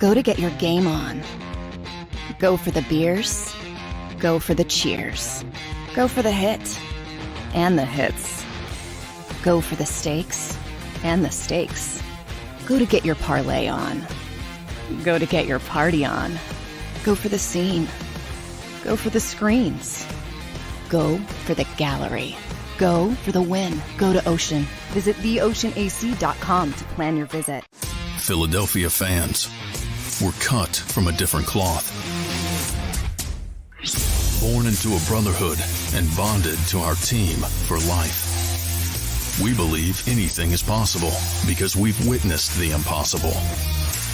Go to get your game on. Go for the beers. Go for the cheers. Go for the hit and the hits. Go for the stakes and the stakes. Go to get your parlay on. Go to get your party on. Go for the scene. Go for the screens. Go for the gallery. Go for the win. Go to Ocean. Visit theoceanac.com to plan your visit. Philadelphia fans, we're cut from a different cloth. Born into a brotherhood and bonded to our team for life. We believe anything is possible because we've witnessed the impossible.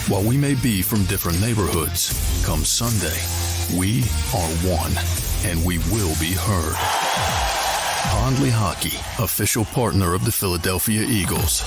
While we may be from different neighborhoods, come Sunday, we are one, and we will be heard. Pondley Hockey, official partner of the Philadelphia Eagles.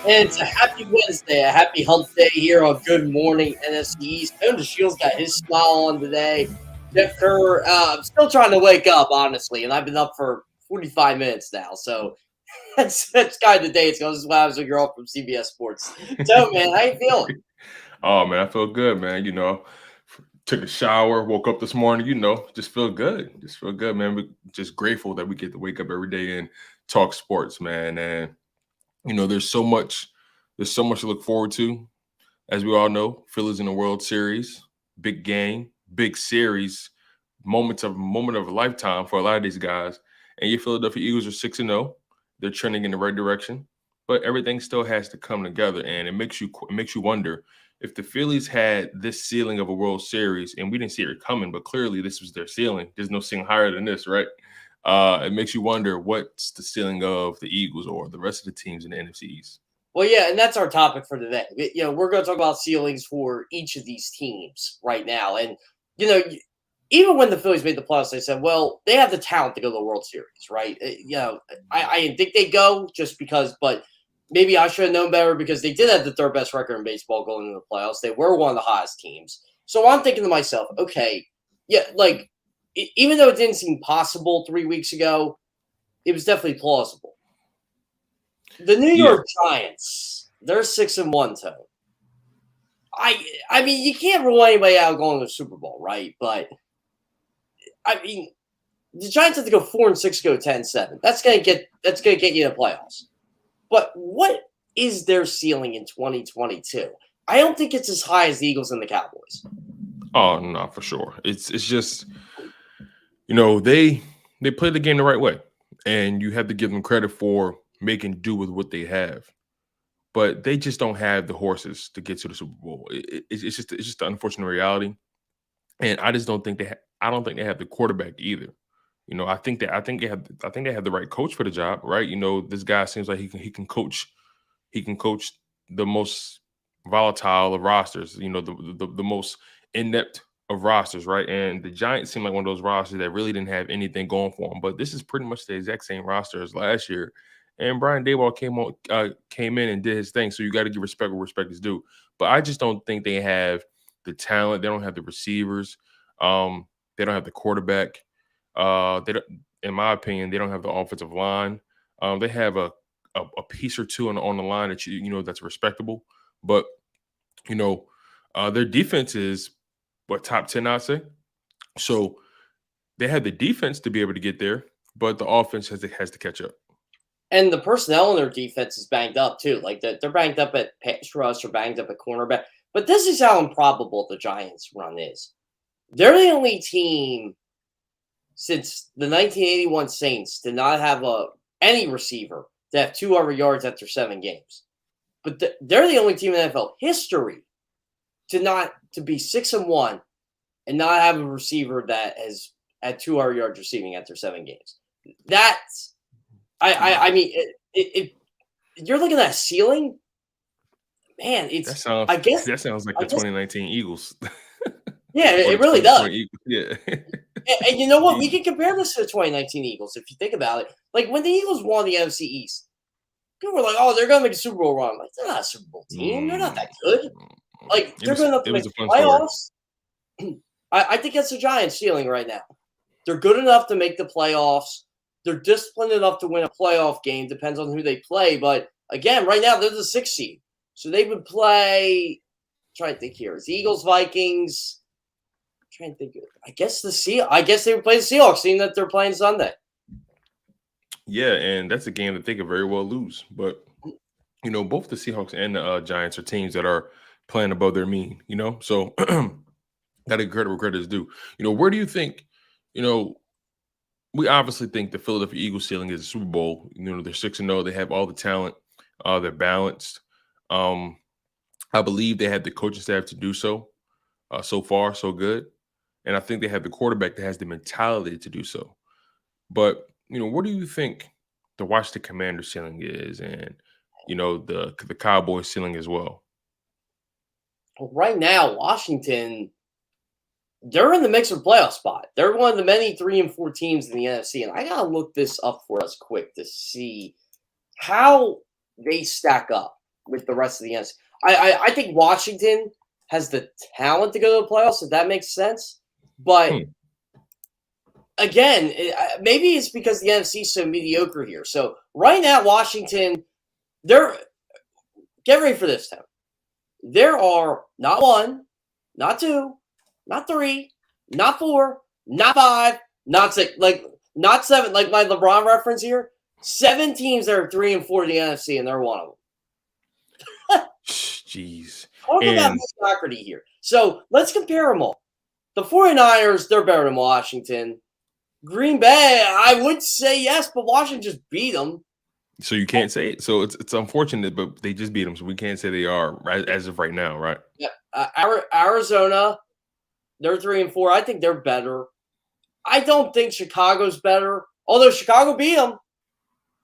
And it's a happy Wednesday, a happy hump day here on Good Morning NFC East. Tony Shields got his smile on today. Jeff Kerr, I'm still trying to wake up, honestly, and I've been up for 45 minutes now. So that's kind of the day it's going. This is what happens when you're off from CBS Sports. So, man, how you feeling? Oh, man, I feel good, man. You know, took a shower, woke up this morning, you know, just feel good. Just feel good, man. We're just grateful that we get to wake up every day and talk sports, man. And you know, there's so much to look forward to. As we all know, Phillies in the World Series, big game, big series, moment of a lifetime for a lot of these guys. And your Philadelphia Eagles are 6-0. They're trending in the right direction, but everything still has to come together. And it makes you wonder if the Phillies had this ceiling of a World Series, and we didn't see it coming, but clearly this was their ceiling. There's no ceiling higher than this, right? It makes you wonder what's the ceiling of the Eagles or the rest of the teams in the NFC East. Well, yeah, and that's our topic for today. You know, we're going to talk about ceilings for each of these teams right now. And, you know, even when the Phillies made the playoffs, they said, well, they have the talent to go to the World Series, right? You know, I didn't think they'd go just because, but maybe I should have known better because they did have the third best record in baseball going into the playoffs. They were one of the hottest teams. So I'm thinking to myself, okay, yeah, like, even though it didn't seem possible 3 weeks ago, it was definitely plausible. The New York Giants, they're 6-1, Tone. I mean, you can't rule anybody out going to the Super Bowl, right? But I mean, the Giants have to go 4-6, go 10-7. That's gonna get you in the playoffs. But what is their ceiling in 2022? I don't think it's as high as the Eagles and the Cowboys. Oh no, for sure. It's just, you know, they play the game the right way, and you have to give them credit for making do with what they have. But they just don't have the horses to get to the Super Bowl. It's just the unfortunate reality, and I just don't think I don't think they have the quarterback either. You know, I think they have the right coach for the job, right? You know, this guy seems like he can coach the most volatile of rosters. You know, the most inept of rosters, right? And the Giants seem like one of those rosters that really didn't have anything going for them. But this is pretty much the exact same roster as last year. And Brian Daboll came in and did his thing. So you got to give respect where respect is due. But I just don't think they have the talent. They don't have the receivers. They don't have the quarterback. They don't, in my opinion, they don't have the offensive line. They have a piece or two on the line that you know that's respectable. But you know, their defense is top 10, I'd say. So they have the defense to be able to get there, but the offense has to catch up. And the personnel in their defense is banged up too. Like they're banged up at pass rush or banged up at cornerback. But this is how improbable the Giants' run is. They're the only team since the 1981 Saints to not have any receiver to have 200 yards after 7 games. But they're the only team in NFL history to be 6-1 and not have a receiver that has had 200 yards receiving after 7 games. That's I mean, you're looking at a ceiling. man, That it's sounds I guess that sounds like I the guess 2019 Eagles yeah, or it the really does. 2020 Eagles. Yeah. And you know what? We Jeez. can compare this to the 2019 Eagles if you think about it. Like when the Eagles won the NFC East, people were like, "Oh, they're going to make a Super Bowl run." Like they're not a Super Bowl team. They're not Mm, that good. Like it they're was good enough to it was make a the fun story. playoffs. I think that's the Giants' ceiling right now. They're good enough to make the playoffs. They're disciplined enough to win a playoff game. Depends on who they play. But again, right now they're the 6th seed, so they would play. Try to think here. It's Eagles, Vikings. Trying to think. I guess I guess they would play the Seahawks, seeing that they're playing Sunday. Yeah, and that's a game that they could very well lose. But both the Seahawks and the Giants are teams that are playing above their mean. So got to credit where credit is due. Where do you think? You know, we obviously think the Philadelphia Eagles ceiling is a Super Bowl. They're 6-0. They have all the talent. They're balanced. Um, I believe they had the coaching staff to do so. So far, so good. And I think they have the quarterback that has the mentality to do so. But, what do you think the Washington Commanders ceiling is and, the Cowboys ceiling as well? Well, right now, Washington, they're in the mix for playoff spot. They're one of the many 3 and 4 teams in the NFC, and I gotta look this up for us quick to see how they stack up with the rest of the NFC. I think Washington has the talent to go to the playoffs, if that makes sense. But again, maybe it's because the NFC is so mediocre here. So right now, Washington, they're get ready for this, Tim. There are not 1, not 2, not 3, not 4, not 5, not 6, like not 7, like my LeBron reference here. 7 teams that are 3 and 4 in the NFC, and they're one of them. Jeez. Talk about mediocrity here. So let's compare them all. The 49ers, they're better than Washington. Green Bay, I would say yes, but Washington just beat them. So you can't say it. So it's unfortunate, but they just beat them. So we can't say they are as of right now, right? Yeah, Arizona, they're 3 and 4. I think they're better. I don't think Chicago's better, although Chicago beat them.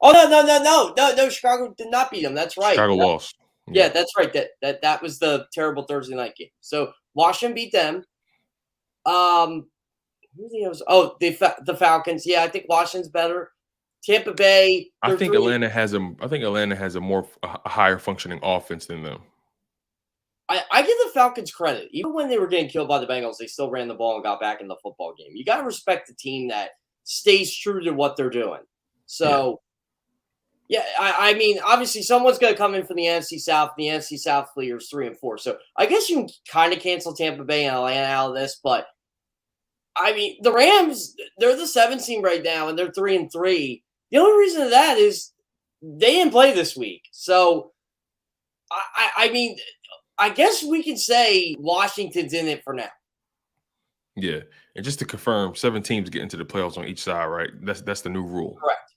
Oh no! Chicago did not beat them. That's right. Chicago lost. Yeah, that's right. That was the terrible Thursday night game. So Washington beat them. Who the else? Oh, the Falcons. Yeah, I think Washington's better. Tampa Bay. I think Atlanta has a higher functioning offense than them. I give the Falcons credit. Even when they were getting killed by the Bengals, they still ran the ball and got back in the football game. You got to respect the team that stays true to what they're doing. So, yeah, I mean, obviously, someone's going to come in from the NFC South. The NFC South leaders 3 and 4. So, I guess you can kind of cancel Tampa Bay and Atlanta out of this. But, I mean, the Rams, they're the 7th team right now, and they're 3 and 3. The only reason of that is they didn't play this week. So, I mean, I guess we can say Washington's in it for now. Yeah, and just to confirm, 7 teams get into the playoffs on each side, right? That's the new rule. Correct.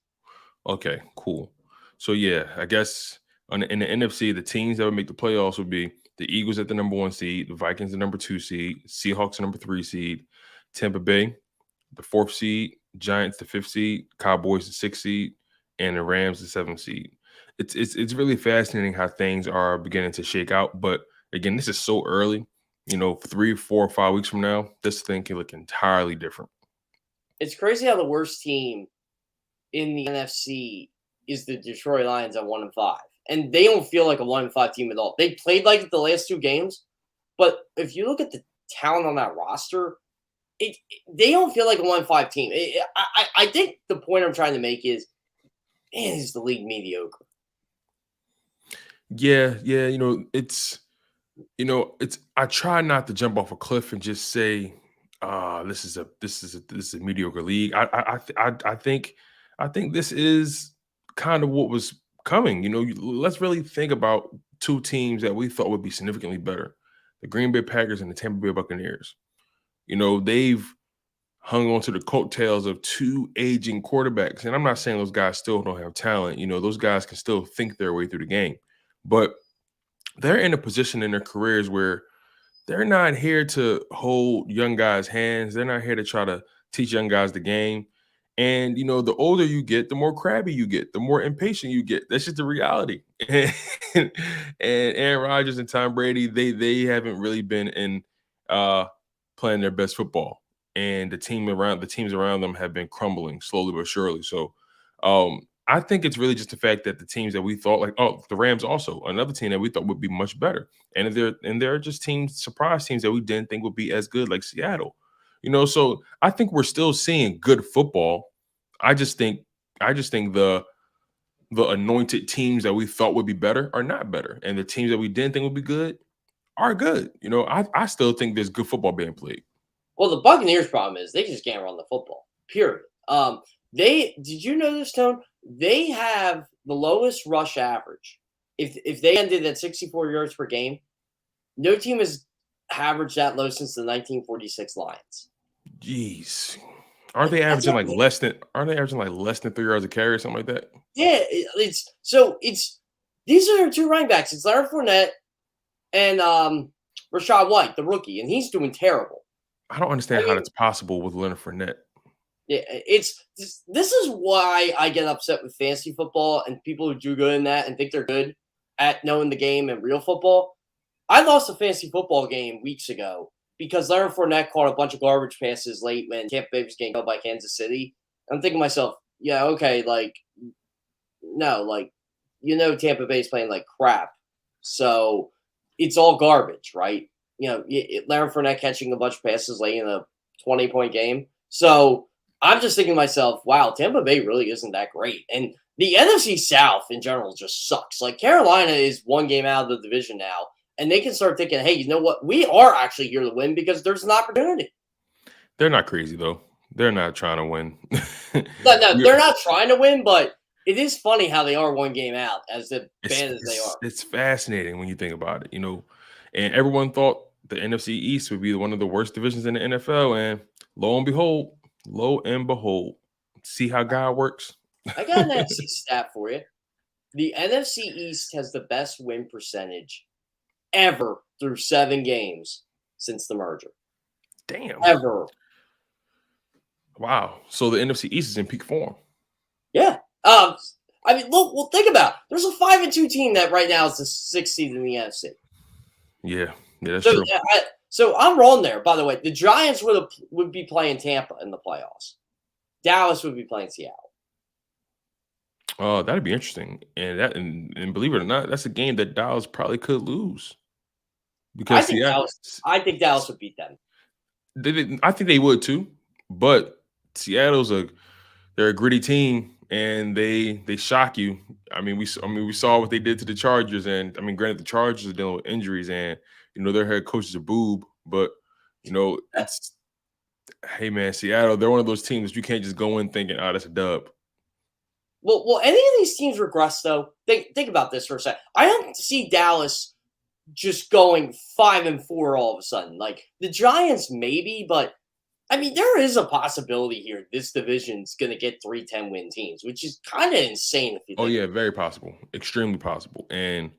Okay, cool. So yeah, I guess in the NFC, the teams that would make the playoffs would be the Eagles at the number 1 seed, the Vikings the number 2 seed, Seahawks the number 3 seed, Tampa Bay the 4th seed, Giants the 5th seed, Cowboys the 6th seed, and the Rams the 7th seed. It's really fascinating how things are beginning to shake out. But again, this is so early. 3, 4, 5 weeks from now, this thing can look entirely different. It's crazy how the worst team in the NFC is the Detroit Lions at 1 and 5, and they don't feel like a 1 and 5 team at all. They played like it the last 2 games, but if you look at the talent on that roster, they don't feel like a 1 and 5 team. I think the point I'm trying to make is, man, is the league mediocre? Yeah, it's I try not to jump off a cliff and just say, this is a mediocre league. I think this is kind of what was coming. Let's really think about 2 teams that we thought would be significantly better: the Green Bay Packers and the Tampa Bay Buccaneers. They've hung on to the coattails of 2 aging quarterbacks, and I'm not saying those guys still don't have talent. Those guys can still think their way through the game, but they're in a position in their careers where they're not here to hold young guys' hands. They're not here to try to teach young guys the game. And, the older you get, the more crabby you get, the more impatient you get. That's just the reality. And Aaron Rodgers and Tom Brady, they haven't really been in playing their best football. And the teams around them have been crumbling slowly but surely. So I think it's really just the fact that the teams that we thought, like, the Rams also, another team that we thought would be much better. And there are just surprise teams that we didn't think would be as good, like Seattle. So I think we're still seeing good football. I just think the anointed teams that we thought would be better are not better, and the teams that we didn't think would be good are good. I still think there's good football being played. Well, the Buccaneers' problem is they just can't run the football. Period. Did you know this, Tone? They have the lowest rush average. If they ended at 64 yards per game, no team has averaged that low since the 1946 Lions. Jeez. Aren't they averaging like less than 3 yards a carry or something like that? Yeah, these are their two running backs. It's Leonard Fournette and Rachaad White, the rookie, and he's doing terrible. I don't understand how that's possible with Leonard Fournette. Yeah, this is why I get upset with fantasy football and people who do good in that and think they're good at knowing the game and real football. I lost a fantasy football game weeks ago because Leonard Fournette caught a bunch of garbage passes late when Tampa Bay was getting killed by Kansas City. I'm thinking to myself, yeah, okay, Tampa Bay's playing like crap. So it's all garbage, right? Leonard Fournette catching a bunch of passes late in a 20-point game. So I'm just thinking to myself, wow, Tampa Bay really isn't that great. And the NFC South in general just sucks. Like Carolina is one game out of the division now. And they can start thinking, hey, you know what? We are actually here to win because there's an opportunity. They're not crazy, though. They're not trying to win. No, they're not trying to win, but it is funny how they are one game out as bad as they are. It's fascinating when you think about it, And everyone thought the NFC East would be one of the worst divisions in the NFL. And lo and behold, see how God works? I got an NFC stat for you. The NFC East has the best win percentage ever through 7 games since the merger. Damn. Ever. Wow. So the NFC East is in peak form. Yeah. Look, think about it. There's a 5-2 team that right now is the 6th seed in the NFC. Yeah, that's true. So I'm wrong there. By the way, the Giants would be playing Tampa in the playoffs. Dallas would be playing Seattle. Oh, that'd be interesting. And believe it or not, that's a game that Dallas probably could lose. Because I think Dallas would beat them. I think they would too, but they're a gritty team and they shock you. We saw what they did to the Chargers, and granted the Chargers are dealing with injuries and their head coach is a boob, but it's hey man, Seattle, they're one of those teams you can't just go in thinking, oh, that's a dub. Well, any of these teams regress though? Think about this for a second. I don't see Dallas just going 5-4 all of a sudden. Like the Giants, maybe, but there is a possibility here. This division's going to get 3 10-win teams, which is kind of insane. If you think. Oh yeah, very possible, extremely possible. And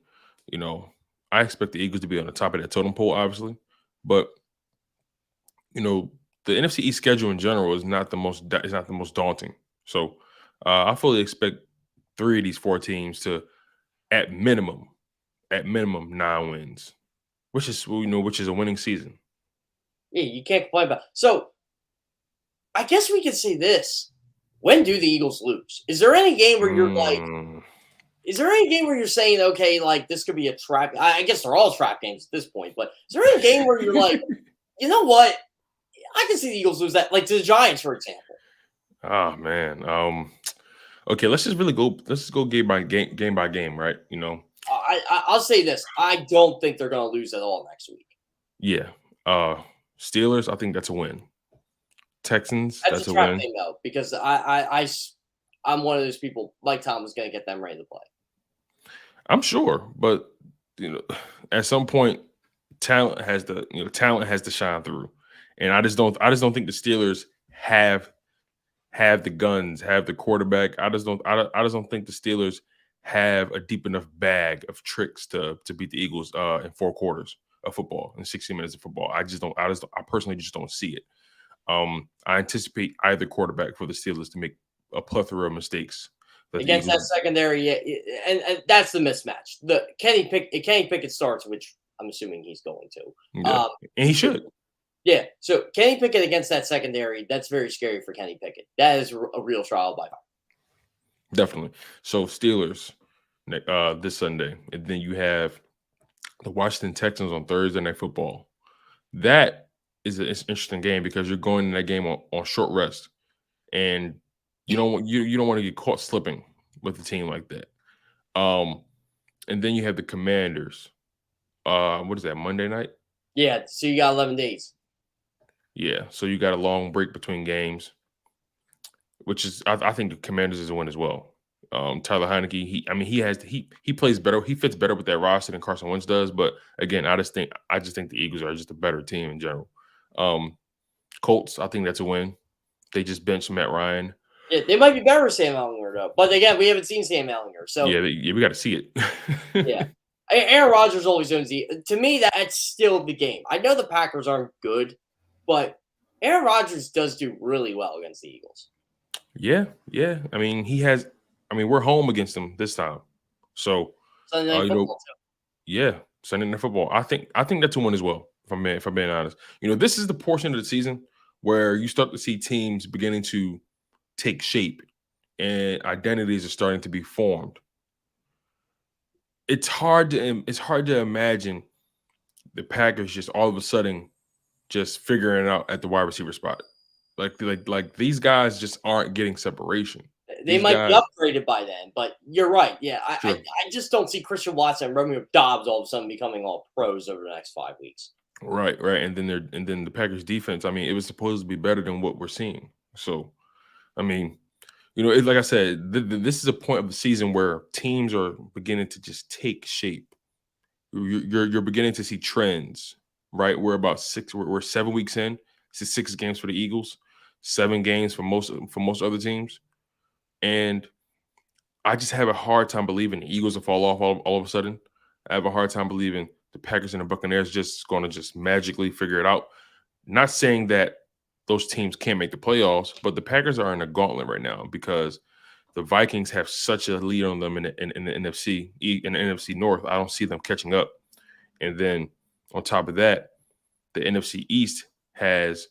I expect the Eagles to be on the top of that totem pole, obviously, but the NFC East schedule in general is not the most daunting. So I fully expect 3 of these 4 teams to, at minimum 9 wins, which is a winning season. Yeah, you can't complain about it. So I guess we could say this. When do the Eagles lose? Is there any game where you're saying, okay, like this could be a trap? I guess they're all trap games at this point, but is there any game where you're like, you know what? I can see the Eagles lose that, like to the Giants, for example. Oh man. Okay, let's just go game by game, right? I'll say this. I don't think they're going to lose at all next week. Yeah. Steelers, I think that's a win. Texans, that's a trap win. Thing, though, because I'm one of those people. Mike Tomlin's going to get them ready to play. I'm sure, but at some point, talent has to shine through, and I just don't think the Steelers have the guns, have the quarterback. I just don't think the Steelers have a deep enough bag of tricks to beat the Eagles in 4 quarters of football, in 60 minutes of football. I personally just don't see it. I anticipate either quarterback for the Steelers to make a plethora of mistakes against that secondary. Yeah, and that's the mismatch. The Kenny Pickett starts, which I'm assuming he's going to. Yeah. And he should. Yeah. So Kenny Pickett against that secondary, that's very scary for Kenny Pickett. That is a real trial by fire. Definitely. So Steelers this Sunday, and then you have the Washington Texans on Thursday Night Football. That is an interesting game because you're going in that game on short rest, and you don't want to get caught slipping with a team like that. And then you have the Commanders. What is that, Monday night? Yeah, so you got 11 days. Yeah, so you got a long break between games, which is I think the Commanders is a win as well. Tyler Heineke, he plays better. He fits better with that roster than Carson Wentz does. But again, I just think the Eagles are just a better team in general. Colts, I think that's a win. They just benched Matt Ryan. Yeah, they might be better with Sam Ellinger though. But again, we haven't seen Sam Ellinger, so yeah, we got to see it. Yeah, Aaron Rodgers always owns to me, that's still the game. I know the Packers aren't good, but Aaron Rodgers does do really well against the Eagles. Yeah. I mean, we're home against them this time, so Sunday Night Football too. Yeah, Sunday Night Football. I think that's a win as well. If I'm being honest, this is the portion of the season where you start to see teams beginning to take shape and identities are starting to be formed. It's hard to imagine the Packers just all of a sudden just figuring it out at the wide receiver spot. Like these guys just aren't getting separation. They might be upgraded by then, but you're right. Yeah, I just don't see Christian Watson and Romeo Doubs all of a sudden becoming all pros over the next 5 weeks. Right. And then the Packers defense, it was supposed to be better than what we're seeing. So, like I said, this is a point of the season where teams are beginning to just take shape. You're beginning to see trends, right? We're 7 weeks in. This is 6 games for the Eagles, 7 games for most other teams. And I just have a hard time believing the Eagles will fall off all of a sudden. I have a hard time believing the Packers and the Buccaneers just going to just magically figure it out. Not saying that those teams can't make the playoffs, but the Packers are in a gauntlet right now because the Vikings have such a lead on them in the NFC North. I don't see them catching up. And then on top of that, the NFC East has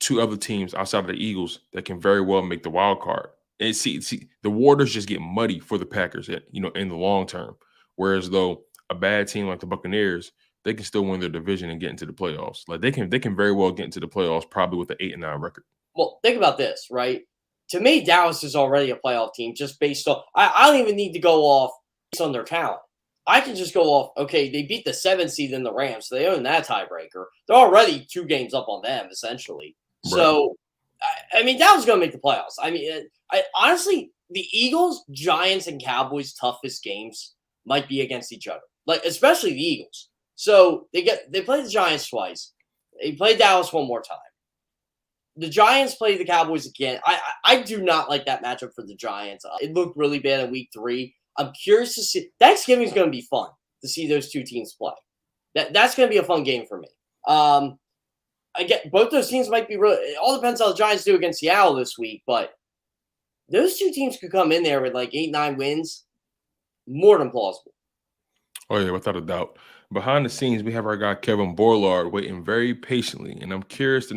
2 other teams outside of the Eagles that can very well make the wild card. And see, the waters just get muddy for the Packers, in the long term. Whereas though a bad team like the Buccaneers, they can still win their division and get into the playoffs. Like they can very well get into the playoffs probably with an 8-9 record. Well, think about this, right? To me, Dallas is already a playoff team just based on. I don't even need to go off based on their talent. I can just go off. Okay, they beat the 7th seed in the Rams, so they own that tiebreaker. They're already 2 games up on them essentially. Right. So, Dallas is going to make the playoffs. Honestly, the Eagles, Giants, and Cowboys' toughest games might be against each other. Like especially the Eagles. So they play the Giants twice. They play Dallas one more time. The Giants play the Cowboys again. I do not like that matchup for the Giants. It looked really bad in week 3. I'm curious to see. Thanksgiving is going to be fun to see those 2 teams play. That's going to be a fun game for me. Both those teams might be really. It all depends how the Giants do against Seattle this week, but those 2 teams could come in there with like 8-9 wins. More than plausible. Oh yeah, without a doubt. Behind the scenes, we have our guy Kevin Borlard waiting very patiently, and I'm curious to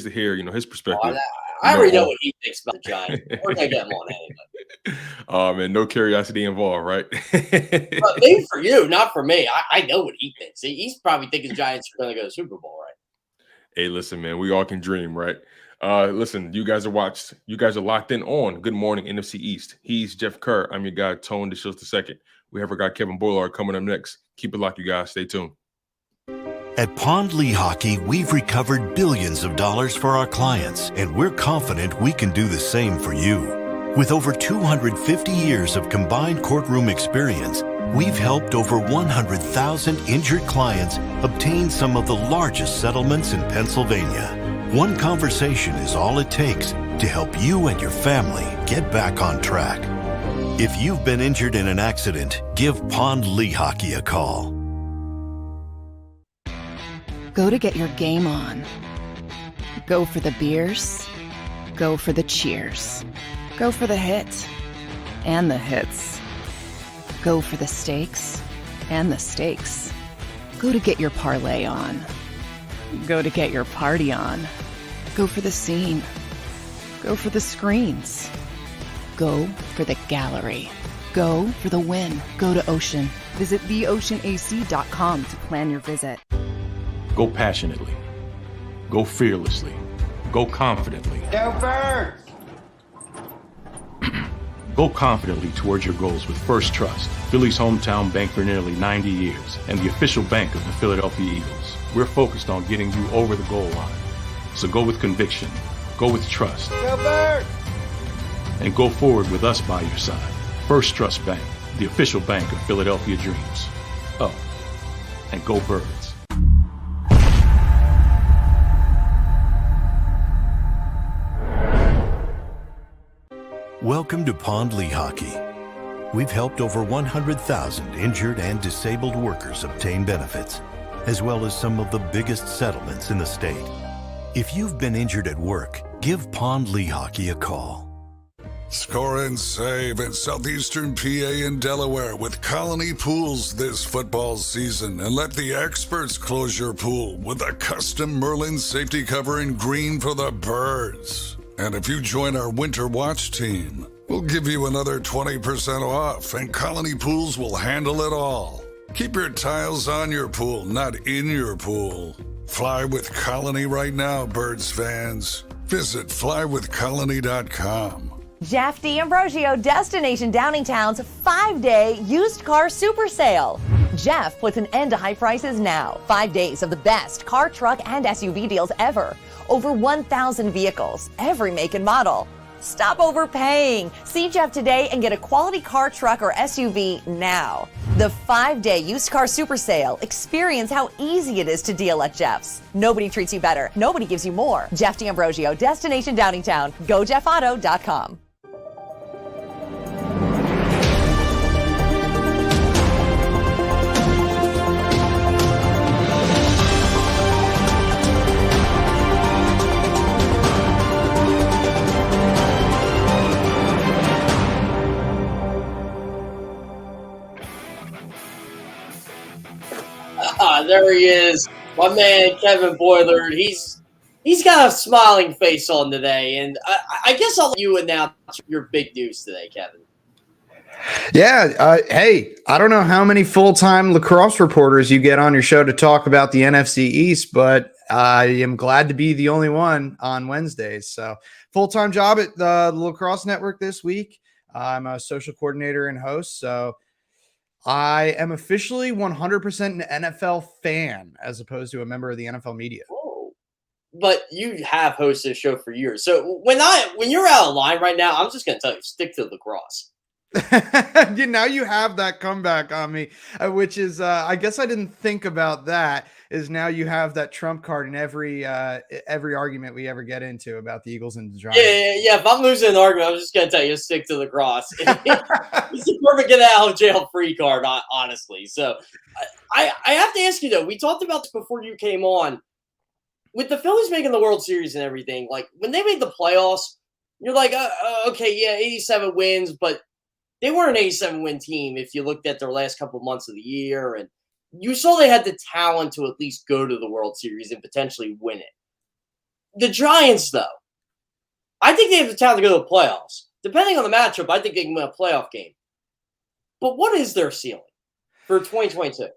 hear, his perspective. I already know what he thinks about the Giants. We're gonna get him on anyway. And no curiosity involved, right? Maybe for you, not for me. I know what he thinks. He's probably thinking the Giants are gonna go to the Super Bowl, right? Hey, listen, man, we all can dream, right? Listen, you guys are locked in on Good Morning NFC East. He's Jeff Kerr. I'm your guy, Tone DeShields II. We have our guy, Kevin Borlard, coming up next. Keep it locked, you guys. Stay tuned. At Pond Lehocky, we've recovered billions of dollars for our clients, and we're confident we can do the same for you. With over 250 years of combined courtroom experience, we've helped over 100,000 injured clients obtain some of the largest settlements in Pennsylvania. One conversation is all it takes to help you and your family get back on track. If you've been injured in an accident, give Pond Lehocky a call. Go to get your game on. Go for the beers. Go for the cheers. Go for the hit and the hits. Go for the steaks and the steaks. Go to get your parlay on. Go to get your party on. Go for the scene. Go for the screens. Go for the gallery. Go for the win. Go to Ocean. Visit theoceanac.com to plan your visit. Go passionately. Go fearlessly. Go confidently. Go Birds! Go confidently towards your goals with First Trust, Philly's hometown bank for nearly 90 years, and the official bank of the Philadelphia Eagles. We're focused on getting you over the goal line. So go with conviction, go with trust, Go Birds! and go forward with us by your side. First Trust Bank, the official bank of Philadelphia dreams. Oh, and go Birds. Welcome to Pond Lehocky. We've helped over 100,000 injured and disabled workers obtain benefits, as well as some of the biggest settlements in the state. If you've been injured at work, give Pond Lehocky a call. Score and save in southeastern PA and Delaware with Colony Pools this football season, and let the experts close your pool with a custom Merlin safety cover in green for the birds. And if you join our Winter Watch team, we'll give you another 20% off, and Colony Pools will handle it all. Keep your tiles on your pool, not in your pool. Fly with Colony right now, Birds fans. Visit flywithcolony.com. Jeff D'Ambrosio, Destination Downingtown's 5-day used car super sale. Jeff puts an end to high prices now. 5 days of the best car, truck, and SUV deals ever. Over 1,000 vehicles, every make and model. Stop overpaying. See Jeff today and get a quality car, truck, or SUV now. The 5-day used car super sale. Experience how easy it is to deal at Jeff's. Nobody treats you better. Nobody gives you more. Jeff D'Ambrosio, Destination Downingtown. GoJeffAuto.com. There he is, my man Kevin Boylard. He's got a smiling face on today, and I guess I'll let you announce your big news today, Kevin. Yeah, hey, I don't know how many full-time lacrosse reporters you get on your show to talk about the NFC East, but I am glad to be the only one on Wednesdays. So full-time job at the Lacrosse Network this week. I'm a social coordinator and host, so I am officially 100% an NFL fan as opposed to a member of the NFL media. Oh, but you have hosted a show for years. So when you're out of line right now, I'm just going to tell you, stick to lacrosse. Now you have that comeback on me, which is, I guess I didn't think about that, is now you have that trump card in every argument we ever get into about the Eagles and the Giants. Yeah. If I'm losing an argument, I'm just going to tell you, stick to lacrosse. It's a perfect get out of jail free card, honestly. So I have to ask you, though, we talked about this before you came on. With the Phillies making the World Series and everything, like when they made the playoffs, you're like, okay, yeah, 87 wins, but they weren't an 87-win team if you looked at their last couple months of the year, and you saw they had the talent to at least go to the World Series and potentially win it. The Giants, though, I think they have the talent to go to the playoffs. Depending on the matchup, I think they can win a playoff game. But what is their ceiling for 2022?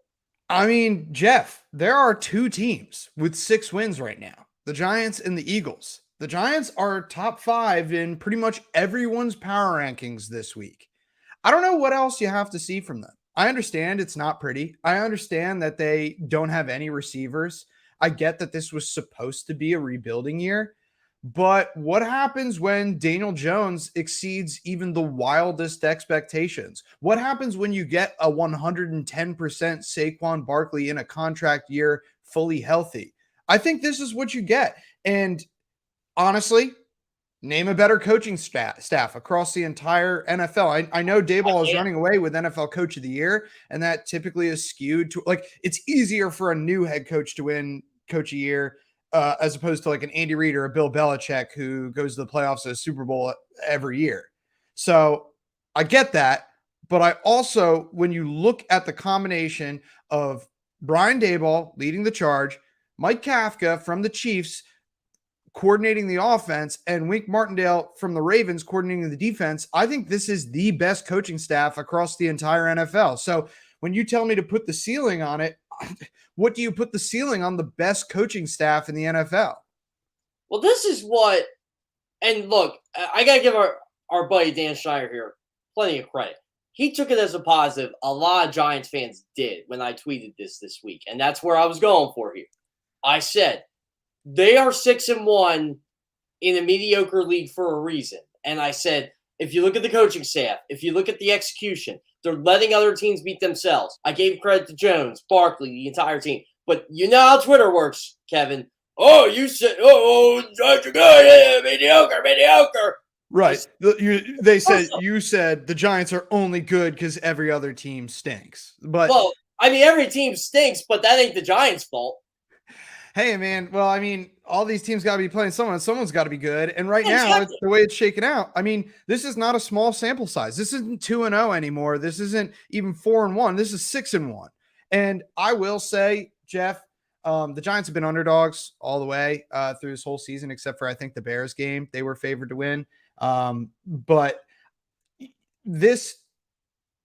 I mean, Jeff, there are two teams with 6 wins right now, the Giants and the Eagles. The Giants are top 5 in pretty much everyone's power rankings this week. I don't know what else you have to see from them. I understand it's not pretty. I understand that they don't have any receivers. I get that this was supposed to be a rebuilding year. But what happens when Daniel Jones exceeds even the wildest expectations? What happens when you get a 110% Saquon Barkley in a contract year fully healthy? I think this is what you get. And honestly, name a better coaching staff across the entire NFL. I know Daboll is running away with NFL Coach of the Year, and that typically is skewed to, like, it's easier for a new head coach to win Coach of the Year as opposed to like an Andy Reid or a Bill Belichick who goes to the playoffs at a Super Bowl every year. So I get that. But I also, when you look at the combination of Brian Daboll leading the charge, Mike Kafka from the Chiefs coordinating the offense, and Wink Martindale from the Ravens coordinating the defense, I think this is the best coaching staff across the entire NFL. So when you tell me to put the ceiling on it, what do you put the ceiling on the best coaching staff in the NFL? Well, this is what, and look, I got to give our buddy Dan Schneider here plenty of credit. He took it as a positive. A lot of Giants fans did when I tweeted this week, and that's where I was going for here. I said, they are 6-1 in a mediocre league for a reason. And I said, if you look at the coaching staff, if you look at the execution, they're letting other teams beat themselves. I gave credit to Jones, Barkley, the entire team. But you know how Twitter works, Kevin. Oh, you said, Giants are good, mediocre. Right. You said the Giants are only good because every other team stinks. But well, I mean, every team stinks, but that ain't the Giants' fault. Hey, man. Well, I mean, all these teams got to be playing someone. Someone's got to be good. And right now, Exactly. the way it's shaken out, I mean, this is not a small sample size. This isn't 2-0 anymore. This isn't even 4-1. This is 6-1. And I will say, Jeff, the Giants have been underdogs all the way through this whole season, except for, I think, the Bears game. They were favored to win. But this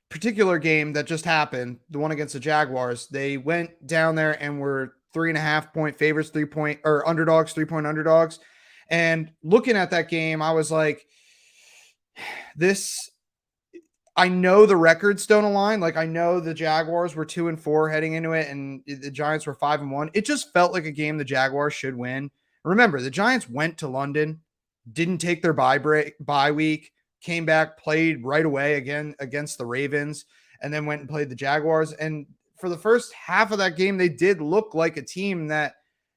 particular game that just happened, the one against the Jaguars, they went down there and were 3.5 point favorites, 3-point underdogs, 3-point underdogs. And looking at that game, I was like, I know the records don't align. Like, I know the Jaguars were 2-4 heading into it, and the Giants were 5-1. It just felt like a game the Jaguars should win. Remember, the Giants went to London, didn't take their bye week, came back, played right away again against the Ravens, and then went and played the Jaguars. And for the first half of that game, they did look like a team that,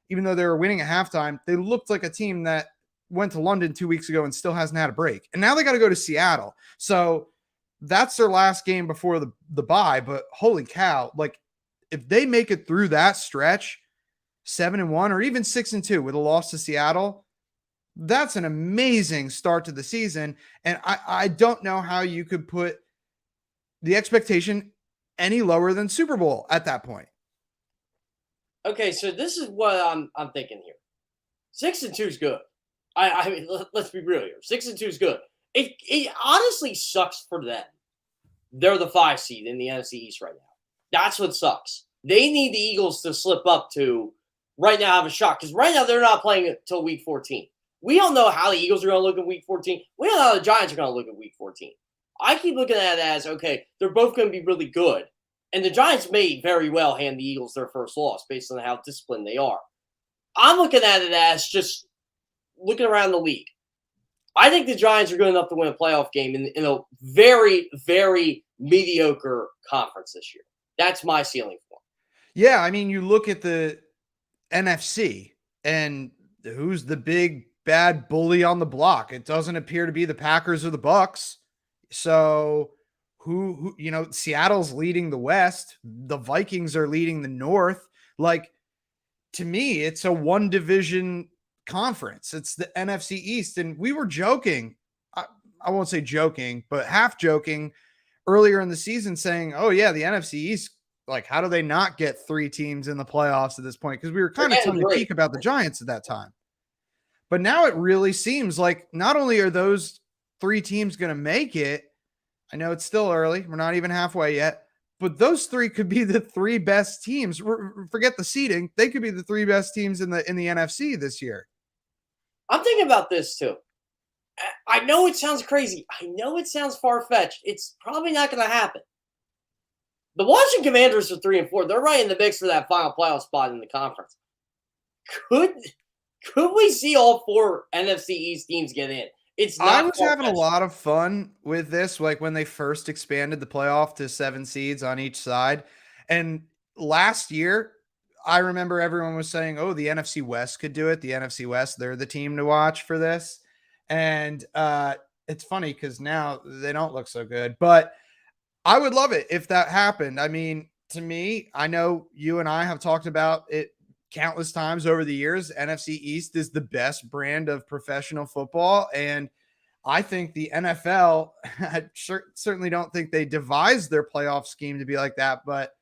even though they were winning at halftime, they looked like a team that went to London 2 weeks ago and still hasn't had a break. And now they got to go to Seattle. So that's their last game before the bye. But holy cow, like, if they make it through that stretch, 7-1 or even 6-2 with a loss to Seattle, that's an amazing start to the season. And I don't know how you could put the expectation any lower than Super Bowl at that point. Okay, so this is what I'm thinking here. 6-2 is good. I mean, let's be real here. 6-2 is good. It honestly sucks for them. They're the 5 seed in the NFC East right now. That's what sucks. They need the Eagles to slip up to right now have a shot, because right now they're not playing until week 14. We don't know how the Eagles are going to look in week 14. We don't know how the Giants are going to look in week 14. I keep looking at it as, okay, they're both going to be really good. And the Giants may very well hand the Eagles their first loss based on how disciplined they are. I'm looking at it as just looking around the league. I think the Giants are good enough to win a playoff game in a very, very mediocre conference this year. That's my ceiling for them. Yeah, I mean, you look at the NFC and who's the big bad bully on the block? It doesn't appear to be the Packers or the Bucks. So who Seattle's leading the West. The Vikings are leading the North. Like, to me, it's a one division conference. It's the NFC East. And we were joking. I won't say joking, but half joking earlier in the season saying, oh yeah, the NFC East, like, how do they not get 3 teams in the playoffs at this point? Because we were kind of tongue in cheek about the Giants at that time. But now it really seems like not only are those 3 teams going to make it, I know it's still early, we're not even halfway yet, but those 3 could be the 3 best teams. Forget the seeding. They could be the 3 best teams in the NFC this year. I'm thinking about this too. I know it sounds crazy. I know it sounds far-fetched. It's probably not going to happen. The Washington Commanders are 3-4. They're right in the mix for that final playoff spot in the conference. Could we see all 4 NFC East teams get in? It's not. I was having a lot of fun with this, like when they first expanded the playoff to 7 seeds on each side. And last year, I remember everyone was saying, oh, the NFC West could do it. The NFC West, they're the team to watch for this. And it's funny because now they don't look so good. But I would love it if that happened. I mean, to me, I know you and I have talked about it countless times over the years, NFC East is the best brand of professional football. And I think the NFL, I certainly don't think they devised their playoff scheme to be like that, but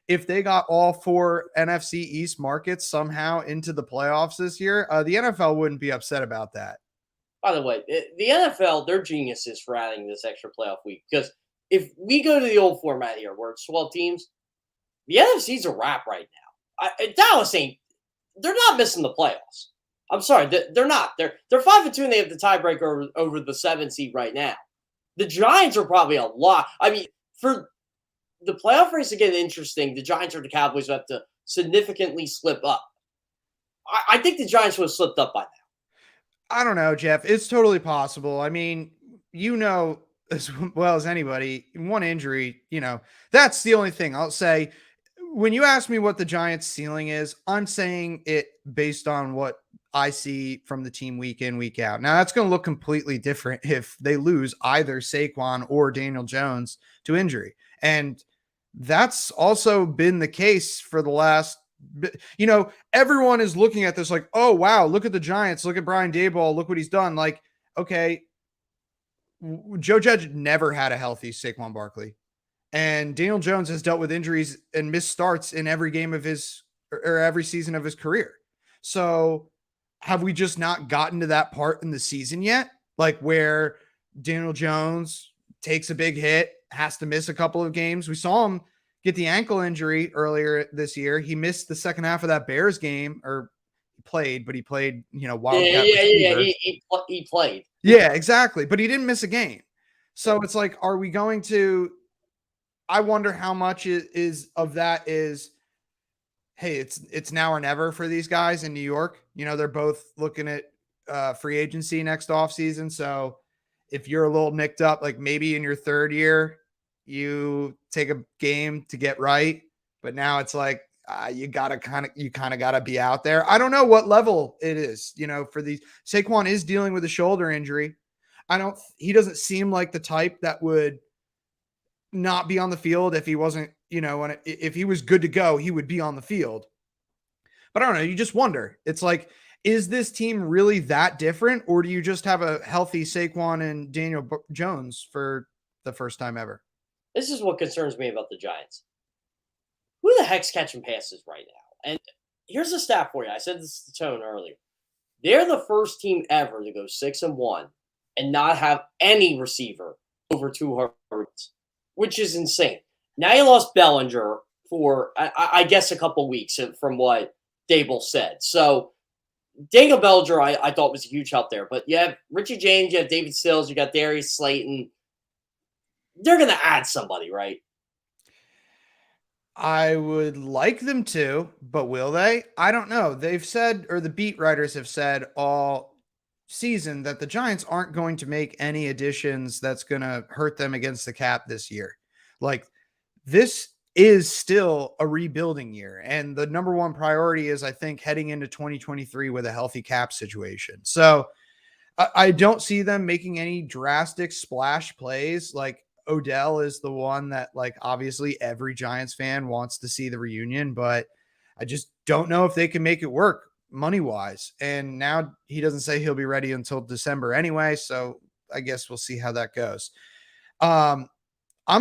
if they got all 4 NFC East markets somehow into the playoffs this year, the NFL wouldn't be upset about that. By the way, the NFL, they're geniuses for adding this extra playoff week, because if we go to the old format here where it's 12 teams, the NFC's a wrap right now. Dallas they're not missing the playoffs. I'm sorry, they're not. They're 5-2 and they have the tiebreaker over the 7 seed right now. The Giants are probably a lot. I mean, for the playoff race to get interesting, the Giants or the Cowboys have to significantly slip up. I think the Giants would have slipped up by now. I don't know, Jeff. It's totally possible. I mean, you know as well as anybody, one injury, that's the only thing I'll say. When you ask me what the Giants' ceiling is, I'm saying it based on what I see from the team week in, week out. Now, that's going to look completely different if they lose either Saquon or Daniel Jones to injury. And that's also been the case for the last, everyone is looking at this like, oh, wow, look at the Giants. Look at Brian Daboll. Look what he's done. Like, okay, Joe Judge never had a healthy Saquon Barkley. And Daniel Jones has dealt with injuries and missed starts in every game of every season of his career. So have we just not gotten to that part in the season yet? Like where Daniel Jones takes a big hit, has to miss a couple of games. We saw him get the ankle injury earlier this year. He missed the second half of that Bears game, or he played wildcat. Yeah. He played. Yeah, exactly. But he didn't miss a game. So it's like, are we going to, I wonder how much is of that is, hey, it's now or never for these guys in New York. They're both looking at free agency next offseason. So if you're a little nicked up, like maybe in your third year, you take a game to get right. But now it's like, you kind of got to be out there. I don't know what level it is, for these. Saquon is dealing with a shoulder injury. He doesn't seem like the type that would not be on the field if he wasn't, if he was good to go, he would be on the field. But I don't know. You just wonder. It's like, is this team really that different, or do you just have a healthy Saquon and Daniel Jones for the first time ever? This is what concerns me about the Giants. Who the heck's catching passes right now? And here's a stat for you. I said this to Tone earlier. They're the first team ever to go 6-1 and not have any receiver over 200, which is insane. Now you lost Bellinger for, I guess, a couple weeks from what Daboll said. So Daniel Bellinger, I thought was a huge help there. But you have Richie James, you have David Stills, you got Darius Slayton. They're going to add somebody, right? I would like them to, but will they? I don't know. They've said, or the beat writers have said all season, that the Giants aren't going to make any additions that's going to hurt them against the cap this year. Like, this is still a rebuilding year. And the number one priority is, I think, heading into 2023 with a healthy cap situation. So I don't see them making any drastic splash plays. Like, Odell is the one that, like, obviously every Giants fan wants to see the reunion, but I just don't know if they can make it work money-wise. And now he doesn't say he'll be ready until December anyway, so I guess we'll see how that goes. I'm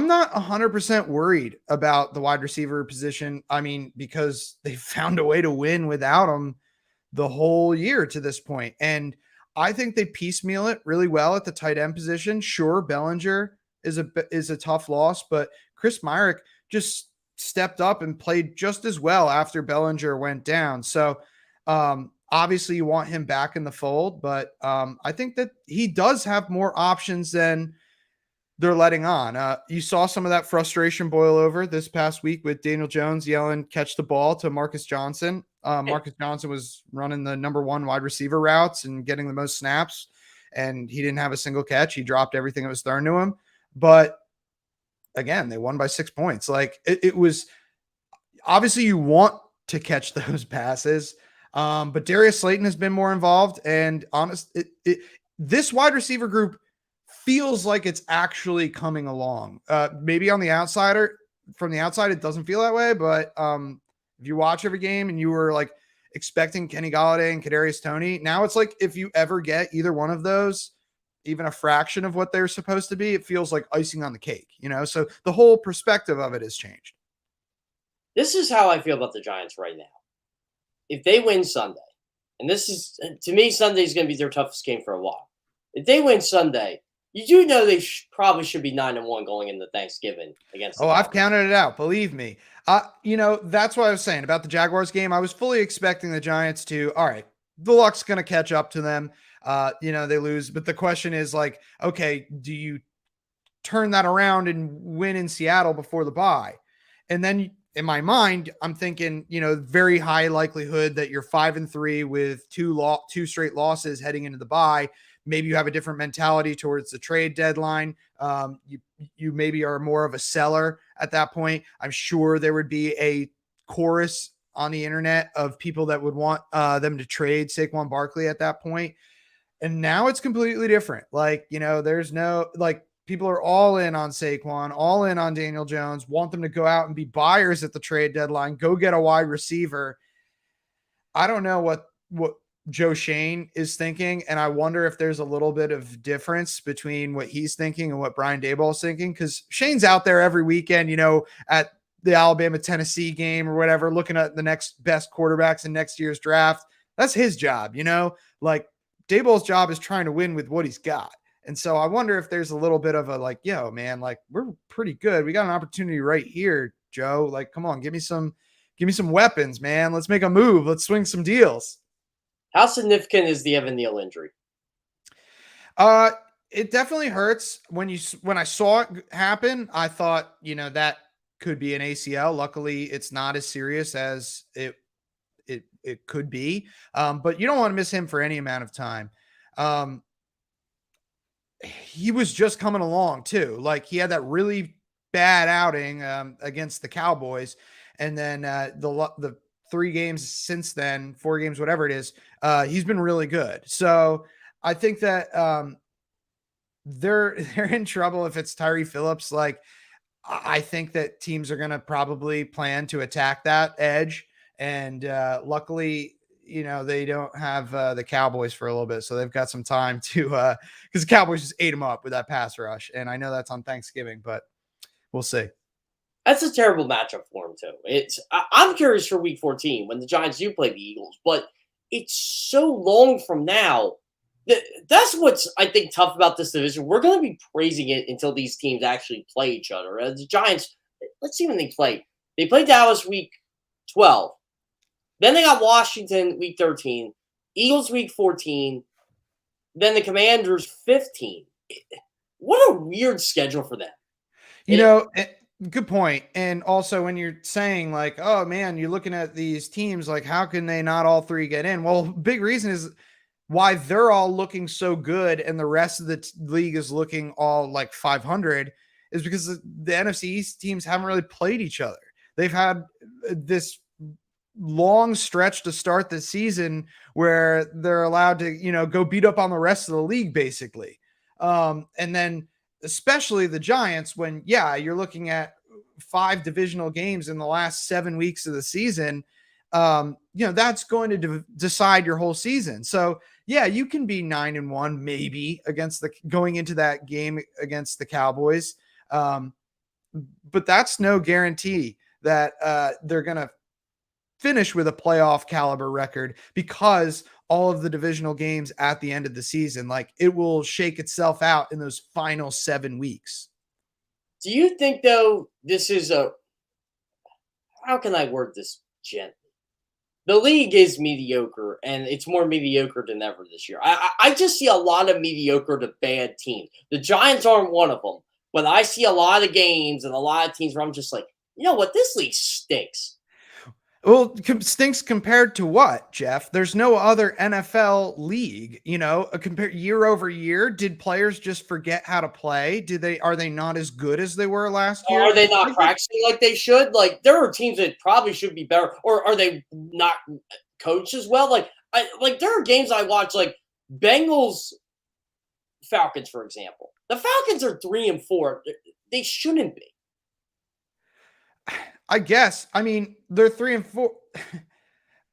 not 100% worried about the wide receiver position. I mean, because they found a way to win without him the whole year to this point. And I think they piecemeal it really well at the tight end position. Sure, Bellinger is a tough loss, but Chris Myrick just stepped up and played just as well after Bellinger went down. So obviously you want him back in the fold, but I think that he does have more options than they're letting on. You saw some of that frustration boil over this past week with Daniel Jones yelling, catch the ball to Marcus Johnson. Marcus Johnson was running the number one wide receiver routes and getting the most snaps, and he didn't have a single catch. He dropped everything that was thrown to him. But again, they won by 6 points. Like, it was obviously you want to catch those passes. But Darius Slayton has been more involved, and this wide receiver group feels like it's actually coming along. Maybe from the outside, it doesn't feel that way. But if you watch every game and you were like expecting Kenny Golladay and Kadarius Toney. Now it's like if you ever get either one of those, even a fraction of what they're supposed to be, it feels like icing on the cake, So the whole perspective of it has changed. This is how I feel about the Giants right now. If they win Sunday, and this is, to me, Sunday is going to be their toughest game for a while. If they win Sunday, you do know they probably should be 9-1 going into Thanksgiving against. Oh, I've counted it out. Believe me. That's what I was saying about the Jaguars game. I was fully expecting the Giants to, all right, the luck's going to catch up to them. They lose. But the question is like, okay, do you turn that around and win in Seattle before the bye? And then in my mind, I'm thinking, very high likelihood that you're 5-3 with two straight losses heading into the bye. Maybe you have a different mentality towards the trade deadline. You maybe are more of a seller at that point. I'm sure there would be a chorus on the internet of people that would want them to trade Saquon Barkley at that point. And now it's completely different. Like, there's no, like, people are all in on Saquon, all in on Daniel Jones, want them to go out and be buyers at the trade deadline, go get a wide receiver. I don't know what Joe Shane is thinking, and I wonder if there's a little bit of difference between what he's thinking and what Brian Daboll is thinking, because Shane's out there every weekend, at the Alabama-Tennessee game or whatever, looking at the next best quarterbacks in next year's draft. That's his job, like Daboll's job is trying to win with what he's got. And so I wonder if there's a little bit of a like, yo, man, like we're pretty good. We got an opportunity right here, Joe. Like, come on, give me some weapons, man. Let's make a move. Let's swing some deals. How significant is the Evan Neal injury? It definitely hurts. When I saw it happen, I thought, that could be an ACL. Luckily, it's not as serious as it could be. But you don't want to miss him for any amount of time. He was just coming along too. Like he had that really bad outing against the Cowboys. And then the 3 games since then, 4 games, whatever it is, he's been really good. So I think that they're in trouble if it's Tyree Phillips. Like I think that teams are going to probably plan to attack that edge. And luckily, they don't have the Cowboys for a little bit. So they've got some time to, because the Cowboys just ate them up with that pass rush. And I know that's on Thanksgiving, but we'll see. That's a terrible matchup for him too. I'm curious for Week 14 when the Giants do play the Eagles, but it's so long from now. That's what's, I think, tough about this division. We're going to be praising it until these teams actually play each other. The Giants, let's see when they play. They played Dallas Week 12. Then they got Washington Week 13. Eagles Week 14. Then the Commanders 15. What a weird schedule for them. Good point. And also when you're saying like, oh man, you're looking at these teams, like how can they not all 3 get in? Well, big reason is why they're all looking so good and the rest of the league is looking all like 500 is because the NFC East teams haven't really played each other. They've had this long stretch to start the season where they're allowed to, go beat up on the rest of the league basically. And then especially the Giants when, you're looking at 5 divisional games in the last 7 weeks of the season, that's going to decide your whole season. So you can be 9-1 maybe against going into that game against the Cowboys. But that's no guarantee that they're going to finish with a playoff caliber record because all of the divisional games at the end of the season, like it will shake itself out in those final 7 weeks. Do you think though, this is how can I word this gently? The league is mediocre and it's more mediocre than ever this year. I just see a lot of mediocre to bad teams. The Giants aren't one of them, but I see a lot of games and a lot of teams where I'm just like, you know what? This league stinks. Well, stinks compared to what, Jeff? There's no other NFL league, compare year over year. Did players just forget how to play? Are they not as good as they were last year? Are they not practicing like they should? Like there are teams that probably should be better, or are they not coached as well? Like there are games I watch, like Bengals, Falcons, for example. The Falcons are 3-4. They shouldn't be. I guess. I mean, they're 3-4,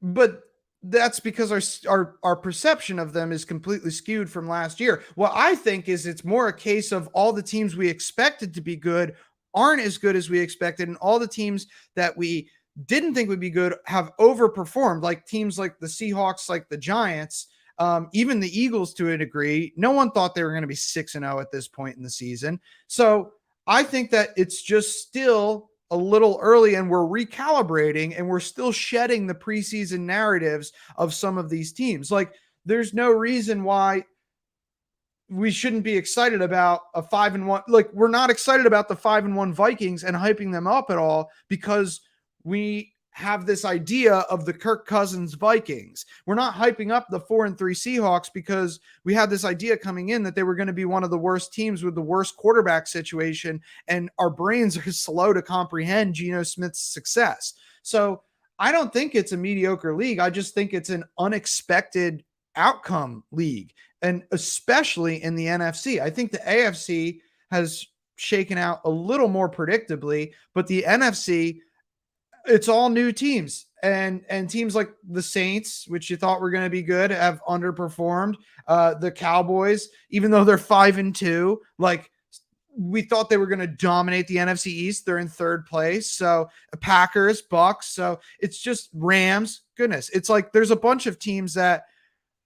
but that's because our perception of them is completely skewed from last year. What I think is it's more a case of all the teams we expected to be good aren't as good as we expected, and all the teams that we didn't think would be good have overperformed, like teams like the Seahawks, like the Giants, even the Eagles to a degree. No one thought they were going to be 6-0 at this point in the season. So I think that it's just still a little early, and we're recalibrating, and we're still shedding the preseason narratives of some of these teams. Like, there's no reason why we shouldn't be excited about a 5-1. Like, we're not excited about the 5-1 Vikings and hyping them up at all because we have this idea of the Kirk Cousins Vikings. We're not hyping up the 4-3 Seahawks because we had this idea coming in that they were going to be one of the worst teams with the worst quarterback situation, and our brains are slow to comprehend Geno Smith's success. So I don't think it's a mediocre league. I just think it's an unexpected outcome league, and especially in the NFC. I think the AFC has shaken out a little more predictably, but the NFC, it's all new teams, and teams like the Saints, which you thought were going to be good, have underperformed. The Cowboys, even though they're 5-2, like, we thought they were going to dominate the NFC East. They're in third place. So Packers, Bucks. So it's just Rams. Goodness. It's like, there's a bunch of teams that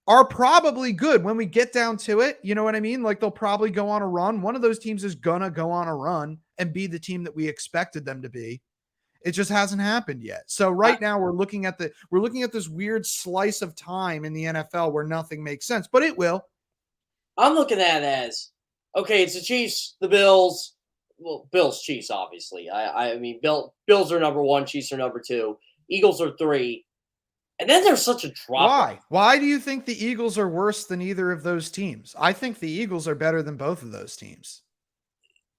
are probably good when we get down to it. You know what I mean? Like, they'll probably go on a run. One of those teams is going to go on a run and be the team that we expected them to be. It just hasn't happened yet. So right now we're looking at this weird slice of time in the NFL where nothing makes sense, but it will. I'm looking at it as, okay, it's the Chiefs, the Bills. Well, Bills, Chiefs, obviously. I mean, Bills are number 1, Chiefs are number 2, Eagles are 3. And then there's such a drop. Why? Why do you think the Eagles are worse than either of those teams? I think the Eagles are better than both of those teams.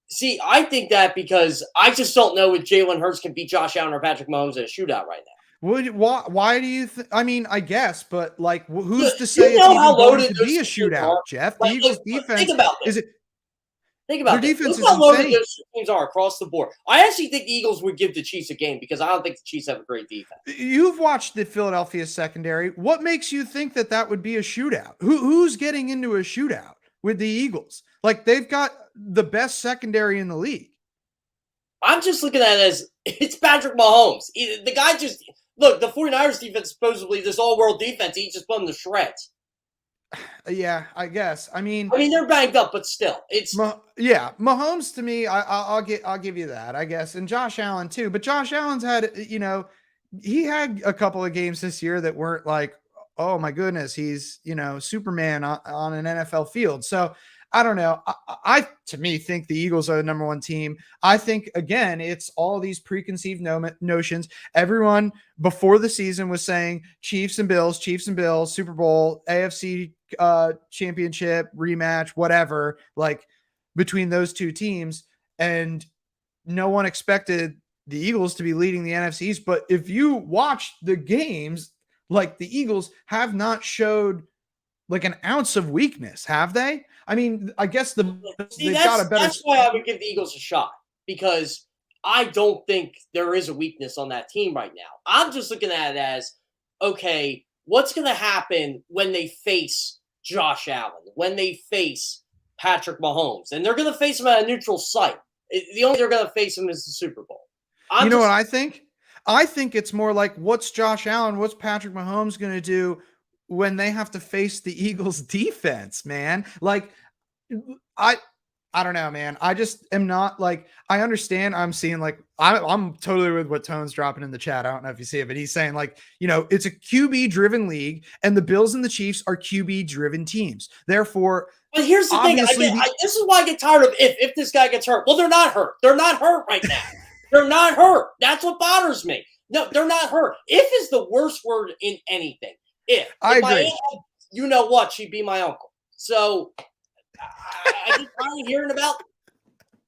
See, I think that because I just don't know if Jalen Hurts can beat Josh Allen or Patrick Mahomes in a shootout right now. Why do you I mean, I guess, but like, who's to say it's even how going loaded to be a those teams shootout, are? Jeff? The Like, Eagles defense, think about is this. it? Think about Their this. defense Look is how loaded insane. those teams are across the board. I actually think the Eagles would give the Chiefs a game because I don't think the Chiefs have a great defense. You've watched the Philadelphia secondary. What makes you think that that would be a shootout? Who's getting into a shootout with the Eagles? Like, they've got the best secondary in the league. I'm just looking at it as it's Patrick Mahomes. The guy just look, the 49ers defense supposedly this all-world defense, he just put them to shreds. Yeah, I guess. I mean, they're banged up, but still, it's Mahomes to me. I'll give you that, I guess, and Josh Allen too. But Josh Allen's had, he had a couple of games this year that weren't like, oh my goodness, he's Superman on an NFL field. So I don't know. I to me think the Eagles are the number 1 team. I think, again, it's all these preconceived notions. Everyone before the season was saying Chiefs and Bills, Super Bowl, AFC championship, rematch, whatever, like between those two teams. And no one expected the Eagles to be leading the NFC East. But if you watch the games, like, the Eagles have not showed like an ounce of weakness, have they? I mean, I guess they've got a better. That's why I would give the Eagles a shot, because I don't think there is a weakness on that team right now. I'm just looking at it as, okay, what's going to happen when they face Josh Allen, when they face Patrick Mahomes, and they're going to face him at a neutral site. The only they're going to face him is the Super Bowl. You know what I think? I think it's more like, what's Josh Allen, what's Patrick Mahomes going to do when they have to face the Eagles defense, man? Like, I don't know, man. I just am not like, I understand. I'm seeing like, I'm totally with what Tone's dropping in the chat. I don't know if you see it, but he's saying like, it's a QB driven league, and the Bills and the Chiefs are QB driven teams. Therefore, but here's the thing. This is why I get tired of if this guy gets hurt. Well, they're not hurt. They're not hurt right now. They're not hurt. That's what bothers me. No, they're not hurt. If is the worst word in anything. If I agree. My aunt, you know what? She'd be my uncle. So I get tired of hearing about